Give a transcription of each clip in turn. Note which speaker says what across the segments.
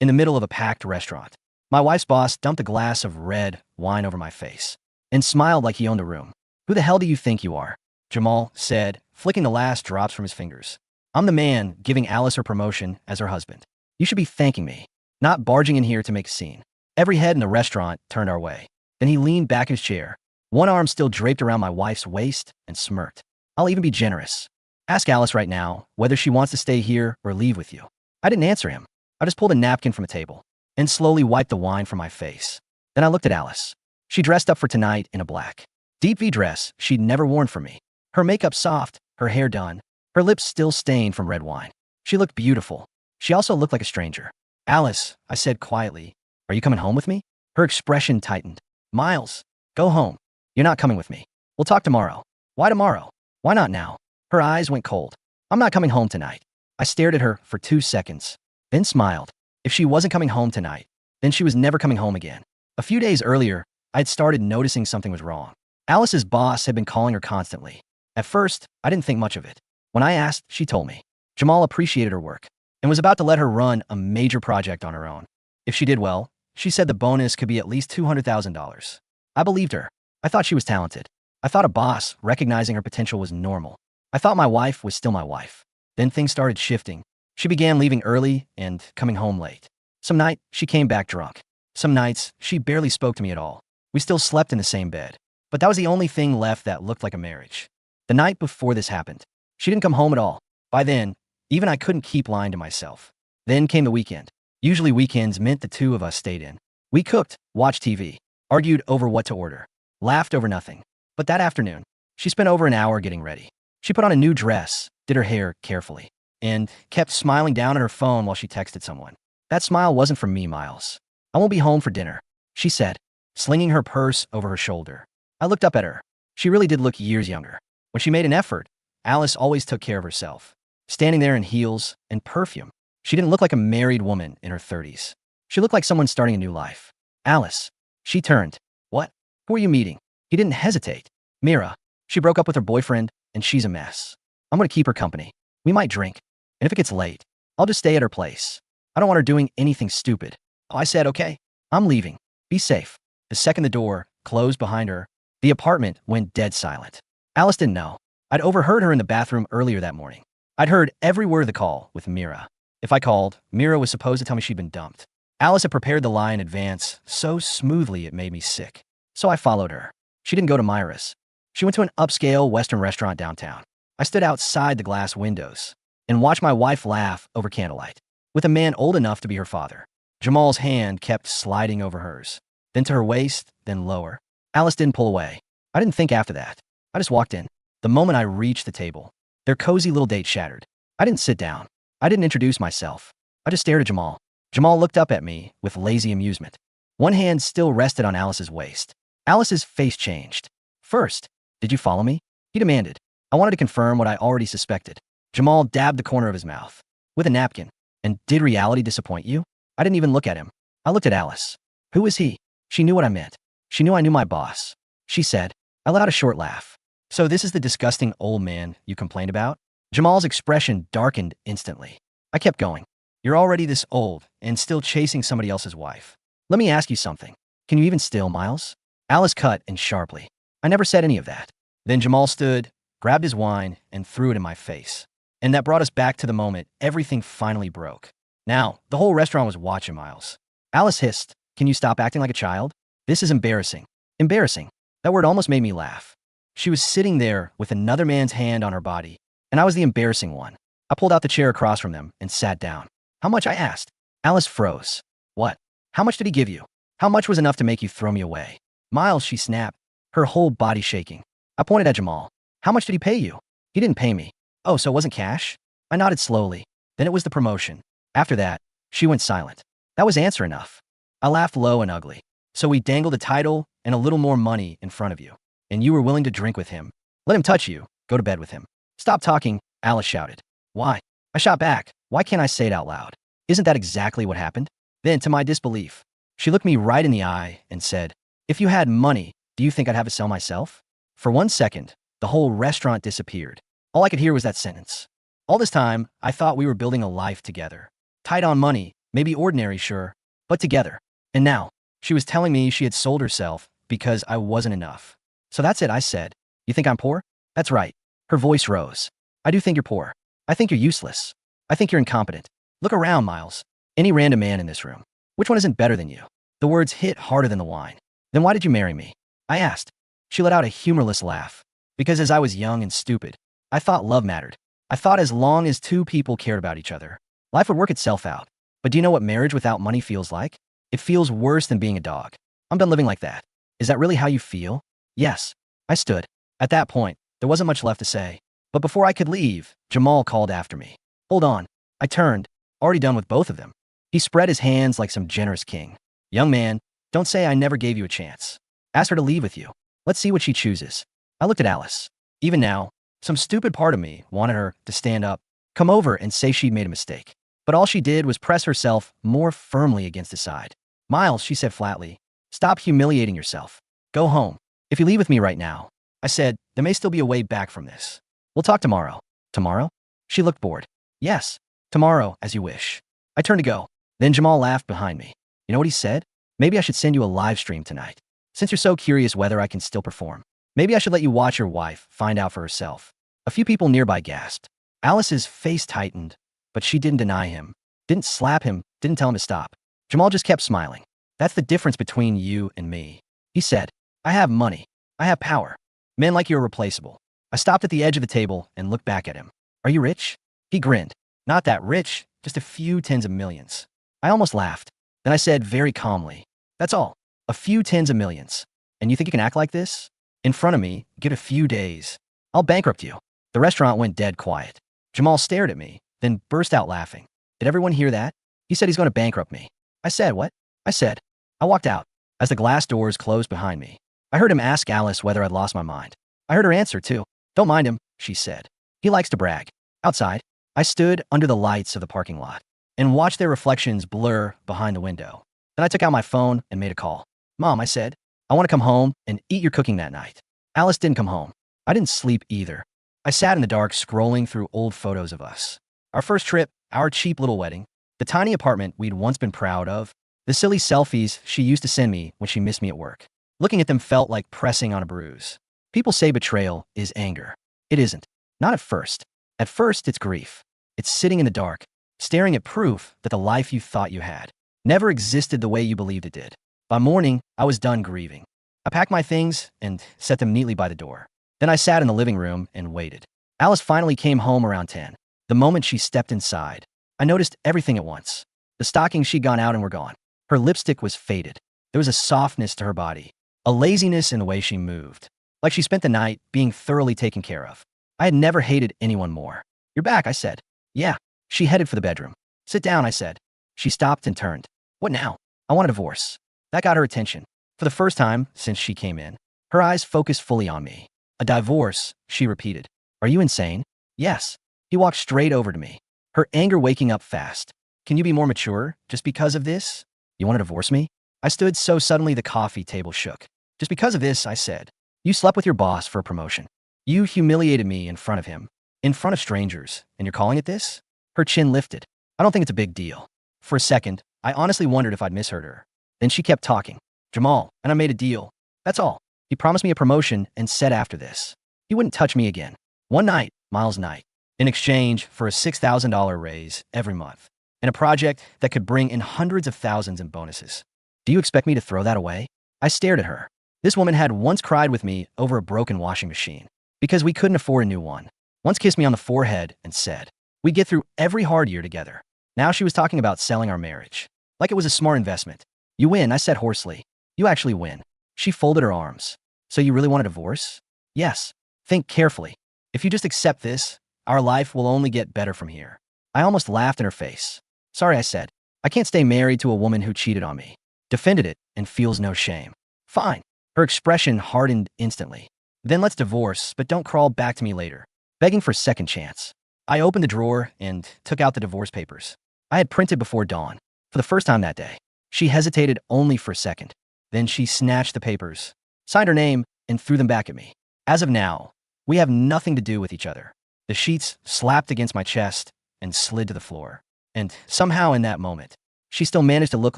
Speaker 1: in the middle of a packed restaurant. My wife's boss dumped a glass of red wine over my face and smiled like he owned the room. "Who the hell do you think you are?" Jamal said, flicking the last drops from his fingers. "I'm the man giving Alice her promotion as her husband. You should be thanking me, not barging in here to make a scene." Every head in the restaurant turned our way. Then he leaned back in his chair, one arm still draped around my wife's waist, and smirked. "I'll even be generous. Ask Alice right now whether she wants to stay here or leave with you." I didn't answer him. I just pulled a napkin from a table and slowly wiped the wine from my face. Then I looked at Alice. She dressed up for tonight in a black, deep V dress she'd never worn for me. Her makeup soft, her hair done, her lips still stained from red wine. She looked beautiful. She also looked like a stranger. "Alice," I said quietly, "are you coming home with me?" Her expression tightened. "Miles, go home. You're not coming with me. We'll talk tomorrow." "Why tomorrow? Why not now?" Her eyes went cold. "I'm not coming home tonight." I stared at her for 2 seconds, then smiled. If she wasn't coming home tonight, then she was never coming home again. A few days earlier, I had started noticing something was wrong. Alice's boss had been calling her constantly. At first, I didn't think much of it. When I asked, she told me. Jamal appreciated her work and was about to let her run a major project on her own. If she did well, she said the bonus could be at least $200,000. I believed her. I thought she was talented. I thought a boss recognizing her potential was normal. I thought my wife was still my wife. Then things started shifting. She began leaving early and coming home late. Some night, she came back drunk. Some nights, she barely spoke to me at all. We still slept in the same bed. But that was the only thing left that looked like a marriage. The night before this happened, she didn't come home at all. By then, even I couldn't keep lying to myself. Then came the weekend. Usually weekends meant the two of us stayed in. We cooked, watched TV, argued over what to order, laughed over nothing. But that afternoon, she spent over an hour getting ready. She put on a new dress, did her hair carefully, and kept smiling down at her phone while she texted someone. "That smile wasn't from me, Miles. I won't be home for dinner," she said, slinging her purse over her shoulder. I looked up at her. She really did look years younger. When she made an effort, Alice always took care of herself, standing there in heels and perfume. She didn't look like a married woman in her 30s. She looked like someone starting a new life. "Alice." She turned. "What? Who are you meeting?" He didn't hesitate. "Mira. She broke up with her boyfriend, and she's a mess. I'm going to keep her company. We might drink. And if it gets late, I'll just stay at her place. I don't want her doing anything stupid." I said, "Okay. I'm leaving. Be safe." The second the door closed behind her, the apartment went dead silent. Alice didn't know. I'd overheard her in the bathroom earlier that morning. I'd heard every word of the call with Mira. If I called, Mira was supposed to tell me she'd been dumped. Alice had prepared the lie in advance so smoothly it made me sick. So I followed her. She didn't go to Myra's. She went to an upscale Western restaurant downtown. I stood outside the glass windows and watched my wife laugh over candlelight with a man old enough to be her father. Jamal's hand kept sliding over hers, then to her waist, then lower. Alice didn't pull away. I didn't think after that. I just walked in. The moment I reached the table, their cozy little date shattered. I didn't sit down. I didn't introduce myself. I just stared at Jamal. Jamal looked up at me with lazy amusement. One hand still rested on Alice's waist. Alice's face changed. "First, did you follow me?" he demanded. I wanted to confirm what I already suspected. Jamal dabbed the corner of his mouth with a napkin. "And did reality disappoint you?" I didn't even look at him. I looked at Alice. Who was he? She knew what I meant. She knew I knew my boss. She said. I let out a short laugh. "So this is the disgusting old man you complained about?" Jamal's expression darkened instantly. I kept going. "You're already this old and still chasing somebody else's wife. Let me ask you something. Can you even still, Miles?" Alice cut in sharply. "I never said any of that." Then Jamal stood, grabbed his wine, and threw it in my face. And that brought us back to the moment everything finally broke. Now, the whole restaurant was watching Miles. Alice hissed, "Can you stop acting like a child? This is embarrassing." Embarrassing. That word almost made me laugh. She was sitting there with another man's hand on her body, and I was the embarrassing one. I pulled out the chair across from them and sat down. "How much?" I asked. Alice froze. "What? How much did he give you? How much was enough to make you throw me away?" "Miles," she snapped, her whole body shaking. I pointed at Jamal. "How much did he pay you?" "He didn't pay me." "Oh, so it wasn't cash?" I nodded slowly. "Then it was the promotion." After that, she went silent. That was answer enough. I laughed low and ugly. "So we dangled a title and a little more money in front of you, and you were willing to drink with him, let him touch you, go to bed with him." "Stop talking," Alice shouted. "Why?" I shot back. "Why can't I say it out loud? Isn't that exactly what happened?" Then, to my disbelief, she looked me right in the eye and said, "If you had money, do you think I'd have to sell myself?" For 1 second, the whole restaurant disappeared. All I could hear was that sentence. All this time, I thought we were building a life together. Tight on money, Maybe ordinary, sure, but together. And now, she was telling me she had sold herself because I wasn't enough. So that's it, I said. You think I'm poor? That's right. Her voice rose. I do think you're poor. I think you're useless. I think you're incompetent. Look around, Miles. Any random man in this room. Which one isn't better than you? The words hit harder than the wine. Then why did you marry me? I asked. She let out a humorless laugh. Because as I was young and stupid, I thought love mattered. I thought as long as two people cared about each other, life would work itself out. But do you know what marriage without money feels like? It feels worse than being a dog. I'm done living like that. Is that really how you feel? Yes. I stood. At that point, there wasn't much left to say. But before I could leave, Jamal called after me. Hold on. I turned, already done with both of them. He spread his hands like some generous king. Young man, don't say I never gave you a chance. Ask her to leave with you. Let's see what she chooses. I looked at Alice. Even now, some stupid part of me wanted her to stand up, come over and say she'd made a mistake. But all she did was press herself more firmly against his side. Miles, she said flatly, stop humiliating yourself. Go home. If you leave with me right now, I said, there may still be a way back from this. We'll talk tomorrow. Tomorrow? She looked bored. Yes. Tomorrow, as you wish. I turned to go. Then Jamal laughed behind me. You know what he said? Maybe I should send you a live stream tonight. Since you're so curious whether I can still perform. Maybe I should let you watch your wife find out for herself. A few people nearby gasped. Alice's face tightened, but she didn't deny him. Didn't slap him, didn't tell him to stop. Jamal just kept smiling. That's the difference between you and me. He said, I have money. I have power. Men like you are replaceable. I stopped at the edge of the table and looked back at him. Are you rich? He grinned. Not that rich, just a few tens of millions. I almost laughed. Then I said very calmly, that's all. A few tens of millions. And you think you can act like this? In front of me, give it a few days. I'll bankrupt you. The restaurant went dead quiet. Jamal stared at me, then burst out laughing. Did everyone hear that? He said he's going to bankrupt me. I said, what? I said. I walked out. As the glass doors closed behind me, I heard him ask Alice whether I'd lost my mind. I heard her answer, too. Don't mind him, she said. He likes to brag. Outside, I stood under the lights of the parking lot and watched their reflections blur behind the window. Then I took out my phone and made a call. Mom, I said, I want to come home and eat your cooking that night. Alice didn't come home. I didn't sleep either. I sat in the dark scrolling through old photos of us. Our first trip, our cheap little wedding, the tiny apartment we'd once been proud of, the silly selfies she used to send me when she missed me at work. Looking at them felt like pressing on a bruise. People say betrayal is anger. It isn't. Not at first. At first, it's grief. It's sitting in the dark, staring at proof that the life you thought you had never existed the way you believed it did. By morning, I was done grieving. I packed my things and set them neatly by the door. Then I sat in the living room and waited. Alice finally came home around 10. The moment she stepped inside, I noticed everything at once. The stockings she'd gone out and were gone. Her lipstick was faded. There was a softness to her body, a laziness in the way she moved, like she spent the night being thoroughly taken care of. I had never hated anyone more. You're back, I said. Yeah. She headed for the bedroom. Sit down, I said. She stopped and turned. What now? I want a divorce. That got her attention. For the first time since she came in, her eyes focused fully on me. A divorce, she repeated. Are you insane? Yes. He walked straight over to me, her anger waking up fast. Can you be more mature just because of this? You want to divorce me? I stood so suddenly the coffee table shook. Just because of this, I said. You slept with your boss for a promotion. You humiliated me in front of him, in front of strangers, and you're calling it this? Her chin lifted. I don't think it's a big deal. For a second, I honestly wondered if I'd misheard her. Then she kept talking. Jamal, and I made a deal. That's all. He promised me a promotion and said after this, he wouldn't touch me again. One night, Miles' night, in exchange for a $6,000 raise every month, and a project that could bring in hundreds of thousands in bonuses. Do you expect me to throw that away? I stared at her. This woman had once cried with me over a broken washing machine because we couldn't afford a new one. Once kissed me on the forehead and said, we'd get through every hard year together. Now she was talking about selling our marriage, like it was a smart investment. You win, I said hoarsely. You actually win. She folded her arms. So you really want a divorce? Yes. Think carefully. If you just accept this, our life will only get better from here. I almost laughed in her face. Sorry, I said. I can't stay married to a woman who cheated on me. Defended it and feels no shame. Fine. Her expression hardened instantly. Then let's divorce, but don't crawl back to me later. Begging for a second chance. I opened the drawer and took out the divorce papers. I had printed before dawn, for the first time that day. She hesitated only for a second. Then she snatched the papers, signed her name, and threw them back at me. As of now, we have nothing to do with each other. The sheets slapped against my chest and slid to the floor. And somehow in that moment, She still managed to look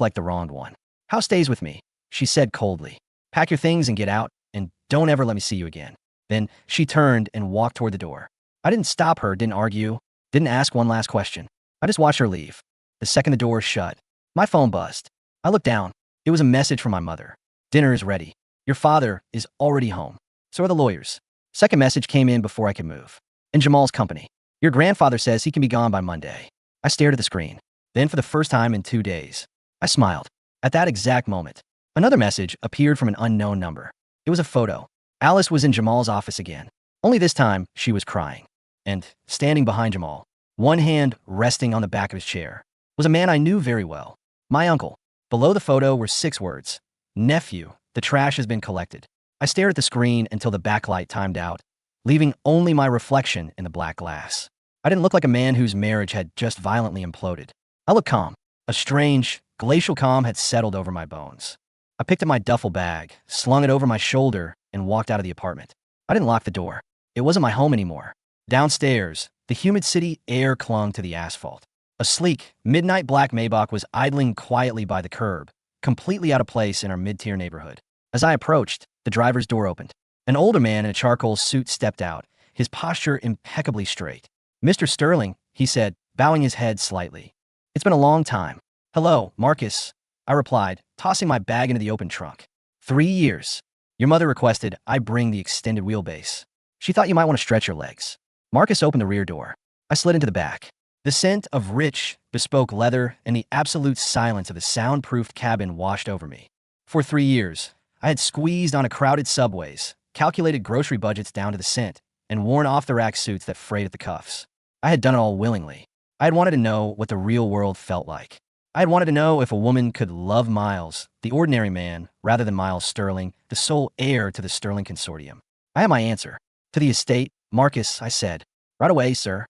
Speaker 1: like the wronged one. House stays with me, she said coldly. Pack your things and get out, and don't ever let me see you again. Then she turned and walked toward the door. I didn't stop her, didn't argue, didn't ask one last question. I just watched her leave. The second the door shut, my phone buzzed. I looked down. It was a message from my mother. Dinner is ready. Your father is already home. So are the lawyers. Second message came in before I could move. In Jamal's company. Your grandfather says he can be gone by Monday. I stared at the screen. Then for the first time in 2 days, I smiled. At that exact moment, another message appeared from an unknown number. It was a photo. Alice was in Jamal's office again. Only this time, she was crying. And, standing behind Jamal, one hand resting on the back of his chair, was a man I knew very well. My uncle. Below the photo were 6 words. Nephew, the trash has been collected. I stared at the screen until the backlight timed out, leaving only my reflection in the black glass. I didn't look like a man whose marriage had just violently imploded. I looked calm. A strange, glacial calm had settled over my bones. I picked up my duffel bag, slung it over my shoulder, and walked out of the apartment. I didn't lock the door. It wasn't my home anymore. Downstairs, the humid city air clung to the asphalt. A sleek, midnight black Maybach was idling quietly by the curb, completely out of place in our mid-tier neighborhood. As I approached, the driver's door opened. An older man in a charcoal suit stepped out, his posture impeccably straight. Mr. Sterling, he said, bowing his head slightly. It's been a long time. Hello, Marcus, I replied, tossing my bag into the open trunk. 3 years. Your mother requested I bring the extended wheelbase. She thought you might want to stretch your legs. Marcus opened the rear door. I slid into the back. The scent of rich, bespoke leather and the absolute silence of the soundproofed cabin washed over me. For 3 years, I had squeezed on a crowded subways, calculated grocery budgets down to the cent, and worn off-the-rack suits that frayed at the cuffs. I had done it all willingly. I had wanted to know what the real world felt like. I had wanted to know if a woman could love Miles, the ordinary man, rather than Miles Sterling, the sole heir to the Sterling Consortium. I had my answer. To the estate, Marcus, I said. Right away, sir.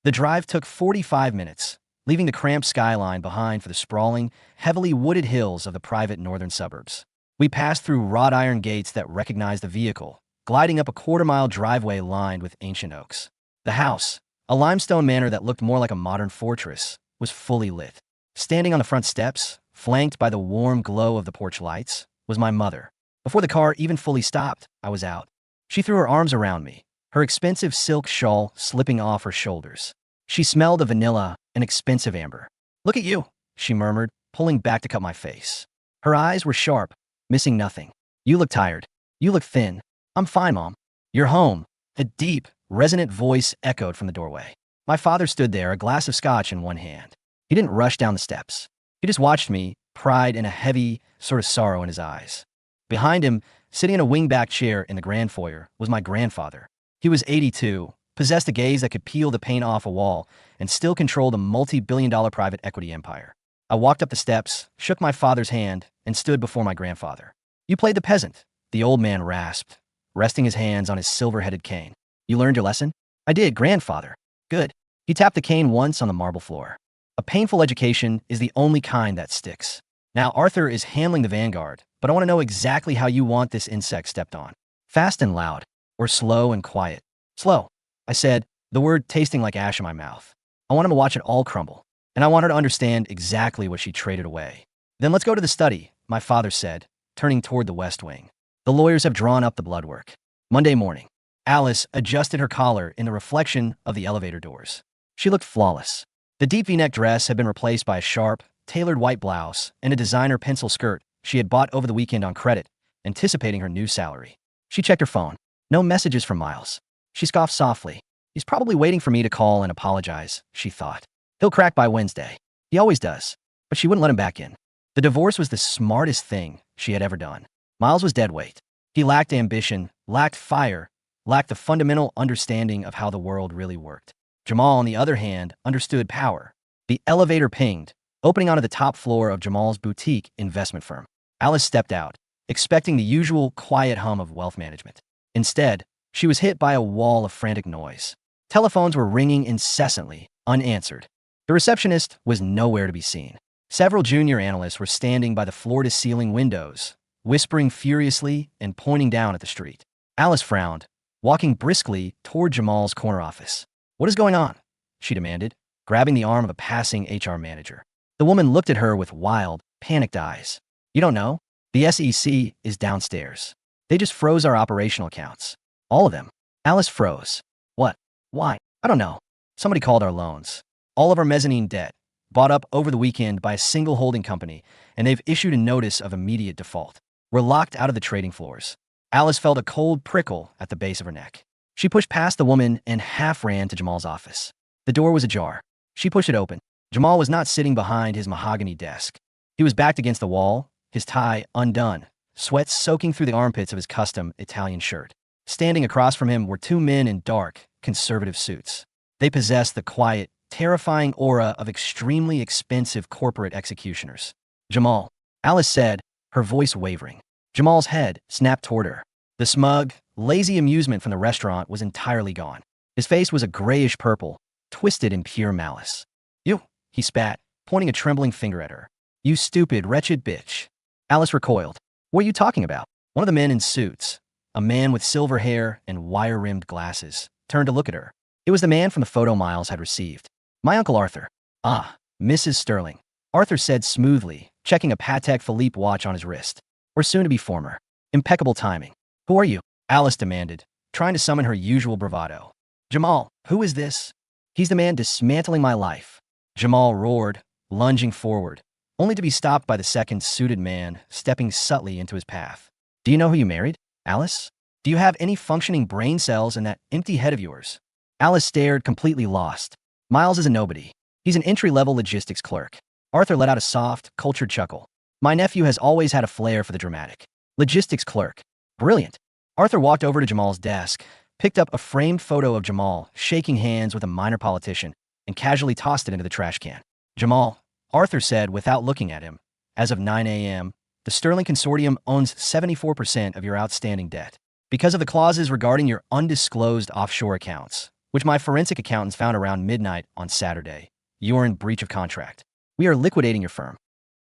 Speaker 1: The drive took 45 minutes, leaving the cramped skyline behind for the sprawling, heavily wooded hills of the private northern suburbs. We passed through wrought iron gates that recognized the vehicle, gliding up a quarter-mile driveway lined with ancient oaks. The house, a limestone manor that looked more like a modern fortress, was fully lit. Standing on the front steps, flanked by the warm glow of the porch lights, was my mother. Before the car even fully stopped, I was out. She threw her arms around me, her expensive silk shawl slipping off her shoulders. She smelled of vanilla and expensive amber. Look at you, she murmured, pulling back to cut my face. Her eyes were sharp, missing nothing. You look tired. You look thin. I'm fine, Mom. You're home. A deep, resonant voice echoed from the doorway. My father stood there, a glass of scotch in one hand. He didn't rush down the steps. He just watched me, pride and a heavy sort of sorrow in his eyes. Behind him, sitting in a wing-back chair in the grand foyer, was my grandfather. He was 82, possessed a gaze that could peel the paint off a wall, and still controlled a multi-billion-dollar private equity empire. I walked up the steps, shook my father's hand, and stood before my grandfather. You played the peasant, the old man rasped, resting his hands on his silver-headed cane. You learned your lesson? I did, grandfather. Good. He tapped the cane once on the marble floor. A painful education is the only kind that sticks. Now Arthur is handling the vanguard, but I want to know exactly how you want this insect stepped on. Fast and loud, or slow and quiet? Slow, I said, the word tasting like ash in my mouth. I want him to watch it all crumble, and I want her to understand exactly what she traded away. Then let's go to the study, my father said, turning toward the west wing. The lawyers have drawn up the blood work. Monday morning, Alice adjusted her collar in the reflection of the elevator doors. She looked flawless. The deep V-neck dress had been replaced by a sharp, tailored white blouse and a designer pencil skirt she had bought over the weekend on credit, anticipating her new salary. She checked her phone. No messages from Miles. She scoffed softly. He's probably waiting for me to call and apologize, she thought. He'll crack by Wednesday. He always does. But she wouldn't let him back in. The divorce was the smartest thing she had ever done. Miles was dead weight. He lacked ambition, lacked fire, lacked the fundamental understanding of how the world really worked. Jamal, on the other hand, understood power. The elevator pinged, opening onto the top floor of Jamal's boutique investment firm. Alice stepped out, expecting the usual quiet hum of wealth management. Instead, she was hit by a wall of frantic noise. Telephones were ringing incessantly, unanswered. The receptionist was nowhere to be seen. Several junior analysts were standing by the floor-to-ceiling windows, whispering furiously and pointing down at the street. Alice frowned, walking briskly toward Jamal's corner office. What is going on? She demanded, grabbing the arm of a passing HR manager. The woman looked at her with wild, panicked eyes. You don't know? The SEC is downstairs. They just froze our operational accounts. All of them. Alice froze. What? Why? I don't know. Somebody called our loans. All of our mezzanine debt, bought up over the weekend by a single holding company, and they've issued a notice of immediate default. We're locked out of the trading floors. Alice felt a cold prickle at the base of her neck. She pushed past the woman and half ran to Jamal's office. The door was ajar. She pushed it open. Jamal was not sitting behind his mahogany desk. He was backed against the wall, his tie undone, sweat soaking through the armpits of his custom Italian shirt. Standing across from him were two men in dark, conservative suits. They possessed the quiet, terrifying aura of extremely expensive corporate executioners. Jamal, Alice said, her voice wavering. Jamal's head snapped toward her. The smug, lazy amusement from the restaurant was entirely gone. His face was a grayish purple, twisted in pure malice. You, he spat, pointing a trembling finger at her. You stupid, wretched bitch. Alice recoiled. What are you talking about? One of the men in suits, a man with silver hair and wire-rimmed glasses, turned to look at her. It was the man from the photo Miles had received. My Uncle Arthur. Ah, Mrs. Sterling. Arthur said smoothly, checking a Patek Philippe watch on his wrist. Or soon-to-be former. Impeccable timing. Who are you? Alice demanded, trying to summon her usual bravado. Jamal, who is this? He's the man dismantling my life. Jamal roared, lunging forward, only to be stopped by the second suited man stepping subtly into his path. Do you know who you married, Alice? Do you have any functioning brain cells in that empty head of yours? Alice stared, completely lost. Miles is a nobody. He's an entry-level logistics clerk. Arthur let out a soft, cultured chuckle. My nephew has always had a flair for the dramatic. Logistics clerk. Brilliant. Arthur walked over to Jamal's desk, picked up a framed photo of Jamal shaking hands with a minor politician, and casually tossed it into the trash can. Jamal, Arthur said without looking at him, as of 9 a.m., the Sterling Consortium owns 74% of your outstanding debt. Because of the clauses regarding your undisclosed offshore accounts, which my forensic accountants found around midnight on Saturday, you are in breach of contract. We are liquidating your firm.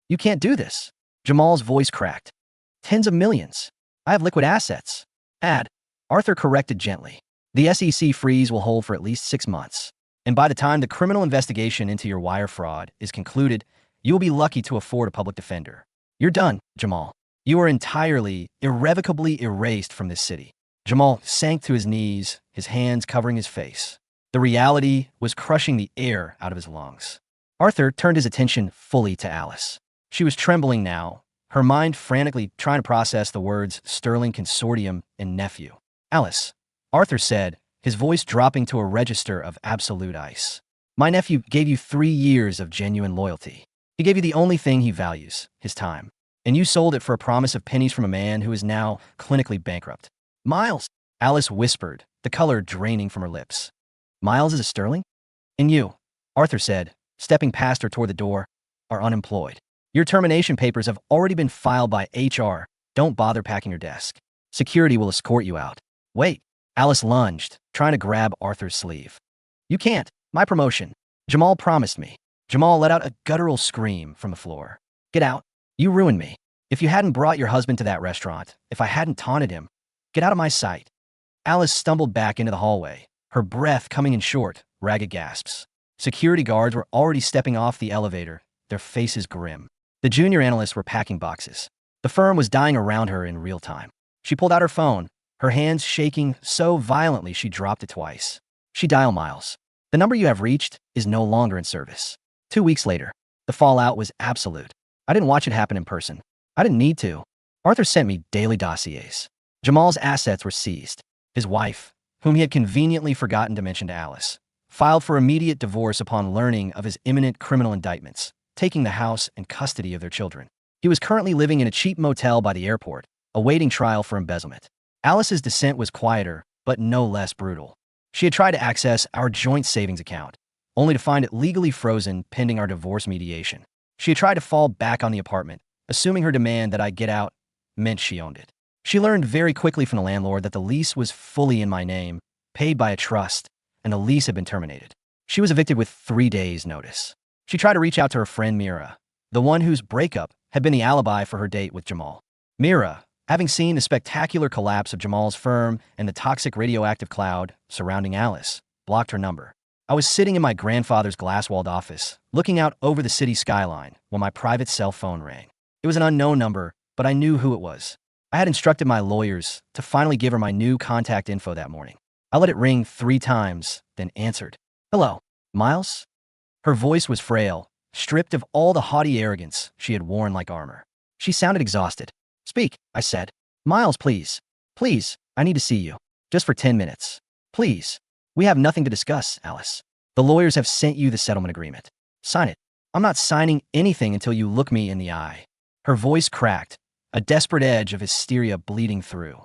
Speaker 1: You can't do this. Jamal's voice cracked. Tens of millions. I have liquid assets. Arthur corrected gently. The SEC freeze will hold for at least 6 months. And by the time the criminal investigation into your wire fraud is concluded, you will be lucky to afford a public defender. You're done, Jamal. You are entirely, irrevocably erased from this city. Jamal sank to his knees, his hands covering his face. The reality was crushing the air out of his lungs. Arthur turned his attention fully to Alice. She was trembling now, her mind frantically trying to process the words Sterling Consortium and nephew. Alice, Arthur said, his voice dropping to a register of absolute ice. My nephew gave you 3 years of genuine loyalty. He gave you the only thing he values, his time. And you sold it for a promise of pennies from a man who is now clinically bankrupt. Miles, Alice whispered, the color draining from her lips. Miles is a Sterling? And you, Arthur said, stepping past her toward the door, are unemployed. Your termination papers have already been filed by HR. Don't bother packing your desk. Security will escort you out. Wait. Alice lunged, trying to grab Arthur's sleeve. You can't. My promotion. Jamal promised me. Jamal let out a guttural scream from the floor. Get out. You ruined me. If you hadn't brought your husband to that restaurant, if I hadn't taunted him, get out of my sight. Alice stumbled back into the hallway, her breath coming in short, ragged gasps. Security guards were already stepping off the elevator, their faces grim. The junior analysts were packing boxes. The firm was dying around her in real time. She pulled out her phone, her hands shaking so violently she dropped it twice. She dialed Miles. The number you have reached is no longer in service. 2 weeks later, the fallout was absolute. I didn't watch it happen in person. I didn't need to. Arthur sent me daily dossiers. Jamal's assets were seized. His wife, whom he had conveniently forgotten to mention to Alice, filed for immediate divorce upon learning of his imminent criminal indictments, taking the house and custody of their children. He was currently living in a cheap motel by the airport, awaiting trial for embezzlement. Alice's descent was quieter, but no less brutal. She had tried to access our joint savings account, only to find it legally frozen pending our divorce mediation. She had tried to fall back on the apartment, assuming her demand that I get out meant she owned it. She learned very quickly from the landlord that the lease was fully in my name, paid by a trust, and the lease had been terminated. She was evicted with 3 days' notice. She tried to reach out to her friend Mira, the one whose breakup had been the alibi for her date with Jamal. Mira, having seen the spectacular collapse of Jamal's firm and the toxic radioactive cloud surrounding Alice, blocked her number. I was sitting in my grandfather's glass-walled office, looking out over the city skyline when my private cell phone rang. It was an unknown number, but I knew who it was. I had instructed my lawyers to finally give her my new contact info that morning. I let it ring 3 times, then answered. Hello, Miles? Her voice was frail, stripped of all the haughty arrogance she had worn like armor. She sounded exhausted. Speak, I said. Miles, please. Please, I need to see you. Just for 10 minutes. Please. We have nothing to discuss, Alice. The lawyers have sent you the settlement agreement. Sign it. I'm not signing anything until you look me in the eye. Her voice cracked, a desperate edge of hysteria bleeding through.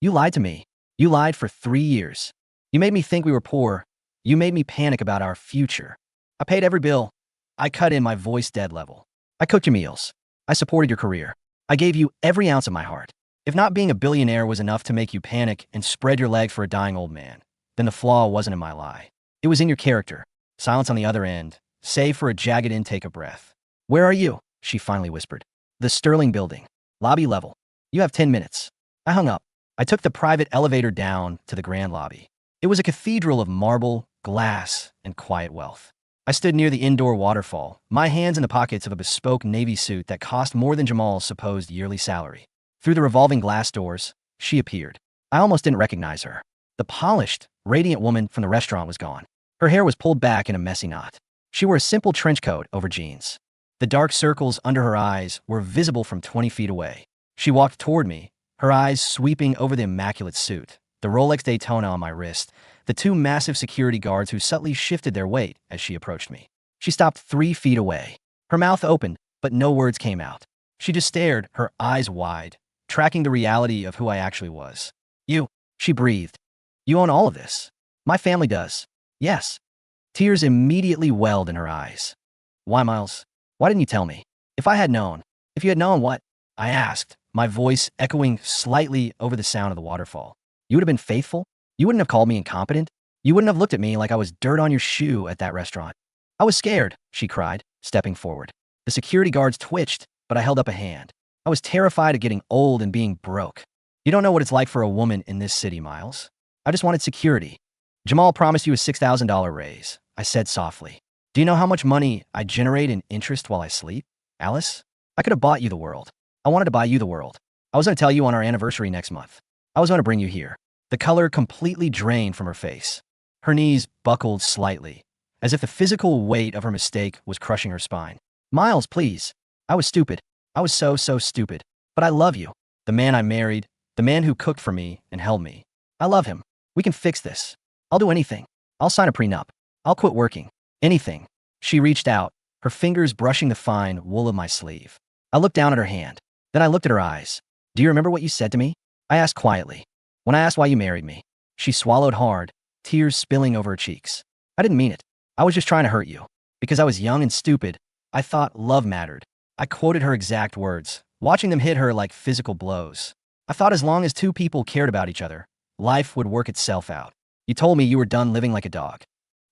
Speaker 1: You lied to me. You lied for 3 years. You made me think we were poor. You made me panic about our future. I paid every bill. I cut in, my voice dead level. I cooked your meals. I supported your career. I gave you every ounce of my heart. If not being a billionaire was enough to make you panic and spread your leg for a dying old man, then the flaw wasn't in my lie. It was in your character. Silence on the other end, save for a jagged intake of breath. Where are you? She finally whispered. The Sterling Building. Lobby level. You have 10 minutes. I hung up. I took the private elevator down to the grand lobby. It was a cathedral of marble, glass, and quiet wealth. I stood near the indoor waterfall, my hands in the pockets of a bespoke navy suit that cost more than Jamal's supposed yearly salary. Through the revolving glass doors, she appeared. I almost didn't recognize her. The polished, radiant woman from the restaurant was gone. Her hair was pulled back in a messy knot. She wore a simple trench coat over jeans. The dark circles under her eyes were visible from 20 feet away. She walked toward me, her eyes sweeping over the immaculate suit, the Rolex Daytona on my wrist, the 2 massive security guards who subtly shifted their weight as she approached me. She stopped 3 feet away. Her mouth opened, but no words came out. She just stared, her eyes wide, tracking the reality of who I actually was. You, she breathed. You own all of this. My family does. Yes. Tears immediately welled in her eyes. Why, Miles? Why didn't you tell me? If you had known what? I asked, my voice echoing slightly over the sound of the waterfall. You would have been faithful? You wouldn't have called me incompetent? You wouldn't have looked at me like I was dirt on your shoe at that restaurant. I was scared, she cried, stepping forward. The security guards twitched, but I held up a hand. I was terrified of getting old and being broke. You don't know what it's like for a woman in this city, Miles. I just wanted security. Jamal promised you a $6,000 raise, I said softly. Do you know how much money I generate in interest while I sleep? Alice, I could have bought you the world. I wanted to buy you the world. I was going to tell you on our anniversary next month. I was going to bring you here. The color completely drained from her face. Her knees buckled slightly, as if the physical weight of her mistake was crushing her spine. Miles, please. I was stupid. I was so stupid. But I love you. The man I married, the man who cooked for me and held me. I love him. We can fix this. I'll do anything. I'll sign a prenup. I'll quit working. Anything. She reached out, her fingers brushing the fine wool of my sleeve. I looked down at her hand. Then I looked at her eyes. Do you remember what you said to me? I asked quietly. When I asked why you married me. She swallowed hard, tears spilling over her cheeks. I didn't mean it. I was just trying to hurt you. Because I was young and stupid, I thought love mattered. I quoted her exact words, watching them hit her like physical blows. I thought as long as 2 people cared about each other, life would work itself out. You told me you were done living like a dog.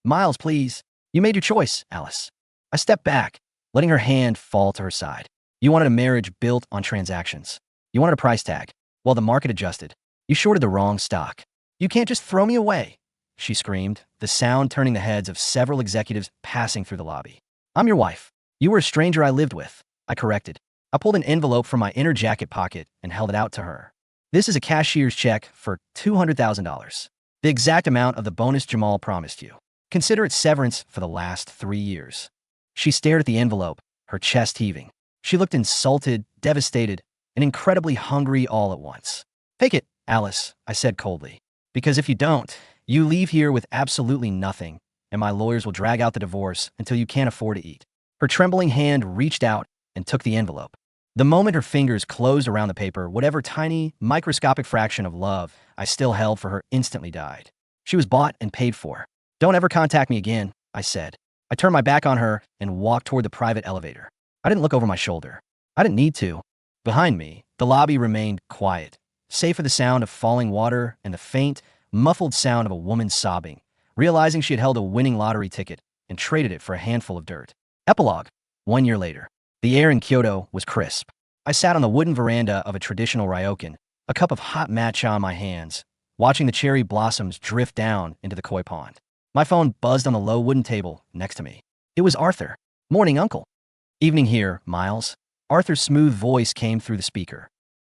Speaker 1: Miles, please. You made your choice, Alice. I stepped back, letting her hand fall to her side. You wanted a marriage built on transactions. You wanted a price tag. Well, the market adjusted. You shorted the wrong stock. You can't just throw me away, she screamed, the sound turning the heads of several executives passing through the lobby. I'm your wife. You were a stranger I lived with, I corrected. I pulled an envelope from my inner jacket pocket and held it out to her. This is a cashier's check for $200,000. The exact amount of the bonus Jamal promised you. Consider it severance for the last 3 years. She stared at the envelope, her chest heaving. She looked insulted, devastated, and incredibly hungry all at once. Take it, Alice, I said coldly. Because if you don't, you leave here with absolutely nothing, and my lawyers will drag out the divorce until you can't afford to eat. Her trembling hand reached out and took the envelope. The moment her fingers closed around the paper, whatever tiny, microscopic fraction of love I still held for her instantly died. She was bought and paid for. Don't ever contact me again, I said. I turned my back on her and walked toward the private elevator. I didn't look over my shoulder. I didn't need to. Behind me, the lobby remained quiet, save for the sound of falling water and the faint, muffled sound of a woman sobbing, realizing she had held a winning lottery ticket and traded it for a handful of dirt. Epilogue. 1 year later. The air in Kyoto was crisp. I sat on the wooden veranda of a traditional ryokan, a cup of hot matcha in my hands, watching the cherry blossoms drift down into the koi pond. My phone buzzed on the low wooden table next to me. It was Arthur. Morning, Uncle. Evening here, Miles. Arthur's smooth voice came through the speaker.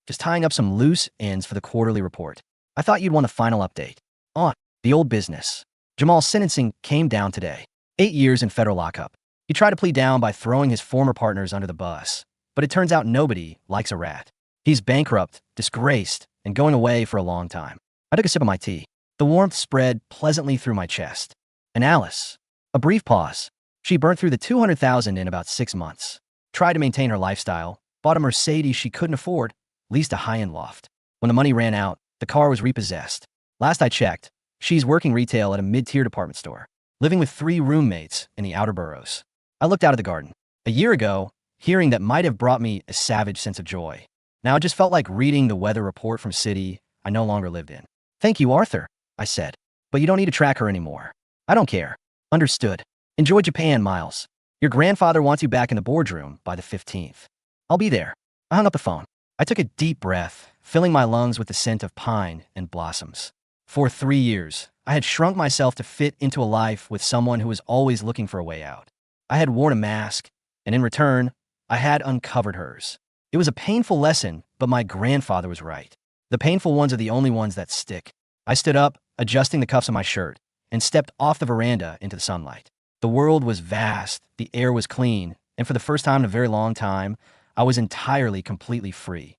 Speaker 1: Just tying up some loose ends for the quarterly report. I thought you'd want a final update. On the old business. Jamal's sentencing came down today. 8 years in federal lockup. He tried to plead down by throwing his former partners under the bus. But it turns out nobody likes a rat. He's bankrupt, disgraced, and going away for a long time. I took a sip of my tea. The warmth spread pleasantly through my chest. And Alice. A brief pause. She burnt through the $200,000 in about 6 months. Tried to maintain her lifestyle, bought a Mercedes she couldn't afford, leased a high-end loft. When the money ran out, the car was repossessed. Last I checked, she's working retail at a mid-tier department store, living with 3 roommates in the outer boroughs. I looked out at the garden. A year ago, hearing that might have brought me a savage sense of joy. Now it just felt like reading the weather report from a city I no longer lived in. Thank you, Arthur, I said. But you don't need to track her anymore. I don't care. Understood. Enjoy Japan, Miles. Your grandfather wants you back in the boardroom by the 15th. I'll be there. I hung up the phone. I took a deep breath, filling my lungs with the scent of pine and blossoms. For 3 years, I had shrunk myself to fit into a life with someone who was always looking for a way out. I had worn a mask, and in return, I had uncovered hers. It was a painful lesson, but my grandfather was right. The painful ones are the only ones that stick. I stood up, adjusting the cuffs of my shirt, and stepped off the veranda into the sunlight. The world was vast, the air was clean, and for the first time in a very long time, I was entirely, completely free.